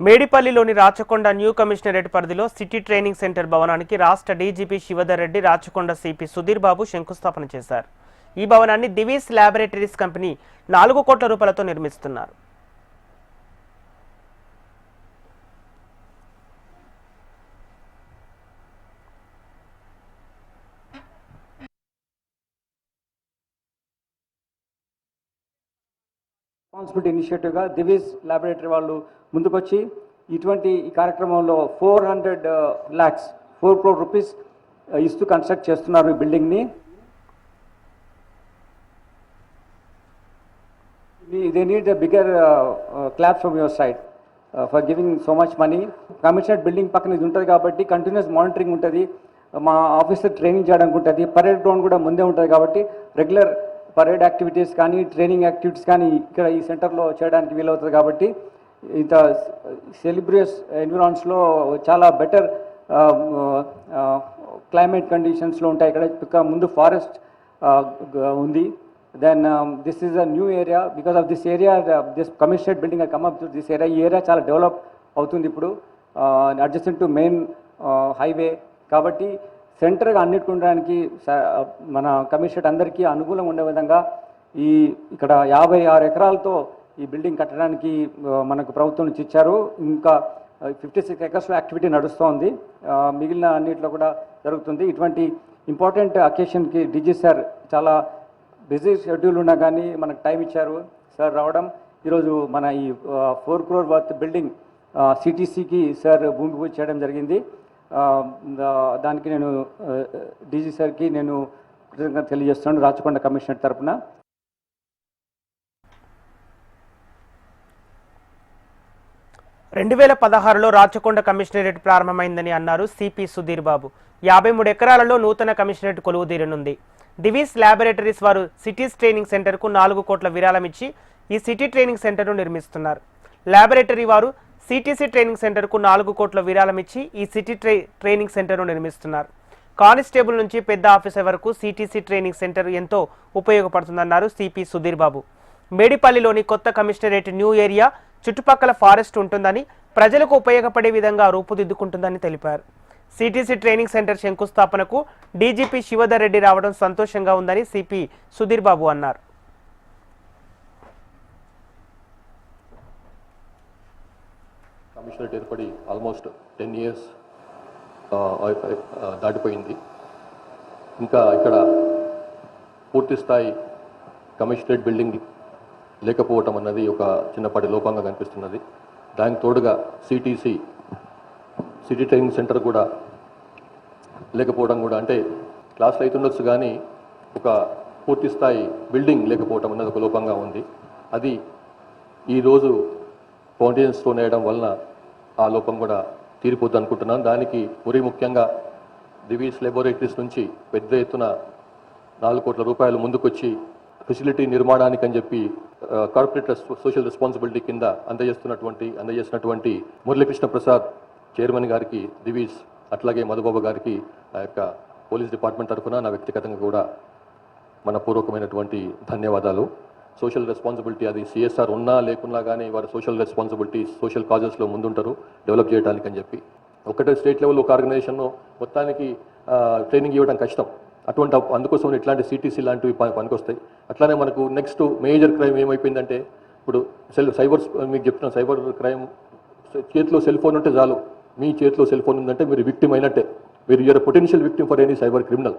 మేడిపల్లిలోని Rachakonda new commissionerate పరిధిలో city training centre భవనానికి రాష్ట్ర డీజీపీ శివధర్ రెడ్డి, రాచకొండ సిపి సుధీర్ బాబు శంకుస్థాపన చేశారు. ఈ భవనాన్ని దివీస్ ల్యాబొరేటరీస్ కంపెనీ 4 కోట్ల రూపాయలతో నిర్మిస్తున్నారు. రెస్పాన్సిబిలిటీ ఇనిషియేటివ్గా దివీస్ ల్యాబొరేటరీ వాళ్ళు ముందుకొచ్చి ఇటువంటి ఈ కార్యక్రమంలో 400 lakhs 4 crore rupees ఇస్తూ కన్స్ట్రక్ట్ చేస్తున్నారు ఈ బిల్డింగ్ని. They need a bigger clap from your side for giving so much money. Commissionerate building పక్కన ఇది ఉంటుంది కాబట్టి కంటిన్యూస్ మానిటరింగ్ ఉంటుంది, మా ఆఫీసర్ ట్రైనింగ్ చేయడానికి ఉంటుంది, పరేడ్ గ్రౌండ్ కూడా ముందే ఉంటుంది కాబట్టి రెగ్యులర్ పరేడ్ యాక్టివిటీస్ కానీ ట్రైనింగ్ యాక్టివిటీస్ కానీ ఇక్కడ ఈ సెంటర్లో చేయడానికి వీలవుతుంది. కాబట్టి ఇంత సెలిబ్రియస్ ఎన్విరాన్స్లో చాలా బెటర్ క్లైమేట్ కండిషన్స్లో ఉంటాయి. ఇక్కడ ముందు ఫారెస్ట్ ఉంది. Then this is a new area. Because of this area this commissionerate building come up to this area. ఈ ఏరియా చాలా డెవలప్ అవుతుంది ఇప్పుడు, అడ్జసెంట్ టు మెయిన్ హైవే. కాబట్టి సెంటర్గా అన్నిటికీ ఉండడానికి మన కమిషనరేట్ అందరికీ అనుకూలంగా ఉండే విధంగా ఇక్కడ 56 ఎకరాలతో ఈ బిల్డింగ్ కట్టడానికి మనకు ప్రభుత్వం నుంచి ఇచ్చారు. ఇంకా 56 ఎకర్స్లో యాక్టివిటీ నడుస్తోంది, మిగిలిన అన్నింటిలో కూడా జరుగుతుంది. ఇటువంటి ఇంపార్టెంట్ అకేషన్కి డీజీ సార్ చాలా బిజీ షెడ్యూల్ ఉన్నా కానీ మనకు టైం ఇచ్చారు. సార్ రావడం ఈరోజు మన ఈ 4 crore వర్త్ బిల్డింగ్ సిటీసీకి సార్ భూమి పూజ చేయడం జరిగింది. దానికి నేను డీజీ సార్కి నేను కృతజ్ఞత తెలియజేస్తున్నాను రాచకొండ కమిషనర్ తరఫున. 2016లో రాచకొండ కమిషనరేట్ ప్రారంభమైందని అన్నారు సిపి సుధీర్ బాబు. 53 ఎకరాలలో నూతన కమిషనరేట్ కొలువు తీరనుంది. దివీస్ ల్యాబొరేటరీస్ వారు సిటీస్ ట్రైనింగ్ సెంటర్కు 4 కోట్ల విరాళం ఇచ్చి ఈ సిటీ ట్రైనింగ్ సెంటర్ను నిర్మిస్తున్నారు. ల్యాబొరేటరీ వారు సిటీసీ ట్రైనింగ్ సెంటర్కు 4 కోట్ల విరాళం ఇచ్చి ఈ సిటీ ట్రైనింగ్ సెంటర్ను నిర్మిస్తున్నారు. కానిస్టేబుల్ నుంచి పెద్ద ఆఫీసర్ వరకు సిటీసీ ట్రైనింగ్ సెంటర్ ఎంతో ఉపయోగపడుతుందన్నారు సిపి సుధీర్ బాబు. మేడిపల్లిలోని కొత్త కమిషనరేట్ న్యూ ఏరియా చుట్టుపక్కల ఫారెస్ట్ ఉంటుందని, ప్రజలకు ఉపయోగపడే విధంగా రూపుదిద్దుకుంటుందని తెలిపారు. సిటీసీ ట్రైనింగ్ సెంటర్ శంకుస్థాపనకు డీజీపీ శివధర్ రెడ్డి రావడం సంతోషంగా ఉందని సిపి సుధీర్ బాబు అన్నారు. కమిషనరేట్ ఏర్పడి ఆల్మోస్ట్ 10 years దాటిపోయింది. ఇంకా ఇక్కడ పూర్తి స్థాయి కమిషనరేట్ బిల్డింగ్ లేకపోవటం అన్నది ఒక చిన్నపాటి లోపంగా కనిపిస్తున్నది. దానికి తోడుగా సిటీ ట్రైనింగ్ సెంటర్ కూడా లేకపోవడం కూడా, అంటే క్లాసులు అవుతుండొచ్చు కానీ ఒక పూర్తి స్థాయి బిల్డింగ్ లేకపోవటం అన్నది ఒక లోపంగా ఉంది. అది ఈరోజు ఫౌండేషన్ స్టోన్ వేయడం వలన ఆ లోపం కూడా తీరిపోద్ది అనుకుంటున్నాను. దానికి మరీ ముఖ్యంగా దివీస్ ల్యాబొరేటరీస్ నుంచి పెద్ద ఎత్తున 4 కోట్ల రూపాయలు ముందుకొచ్చి ఫెసిలిటీ నిర్మాణానికి అని చెప్పి కార్పొరేట్ సోషల్ రెస్పాన్సిబిలిటీ కింద అందజేసినటువంటి మురళీకృష్ణ ప్రసాద్ చైర్మన్ గారికి దివీస్, అట్లాగే మధుబాబు గారికి ఆ యొక్క పోలీస్ డిపార్ట్మెంట్ తరఫున నా వ్యక్తిగతంగా కూడా మనపూర్వకమైనటువంటి ధన్యవాదాలు. సోషల్ రెస్పాన్సిబిలిటీ అది సిఎస్ఆర్ ఉన్నా లేకున్నా కానీ వారు సోషల్ రెస్పాన్సిబిలిటీ సోషల్ కాజెస్లో ముందుంటారు డెవలప్ చేయడానికి అని చెప్పి. ఒకటే స్టేట్ లెవెల్ ఒక ఆర్గనైజేషన్ను మొత్తానికి ట్రైనింగ్ ఇవ్వడం కష్టం. అందుకోసం ఇట్లాంటి సిటీసీ లాంటివి పనికొస్తాయి. అట్లానే మనకు నెక్స్ట్ మేజర్ క్రైమ్ ఏమైపోయిందంటే, ఇప్పుడు సైబర్, మీకు చెప్తున్న సైబర్ క్రైమ్, చేతిలో సెల్ ఫోన్ ఉంటే చాలు, మీ చేతిలో సెల్ ఫోన్ ఉందంటే మీరు విక్టిమ్ అయినట్టే, మీరు you're potential victim for any cyber criminal.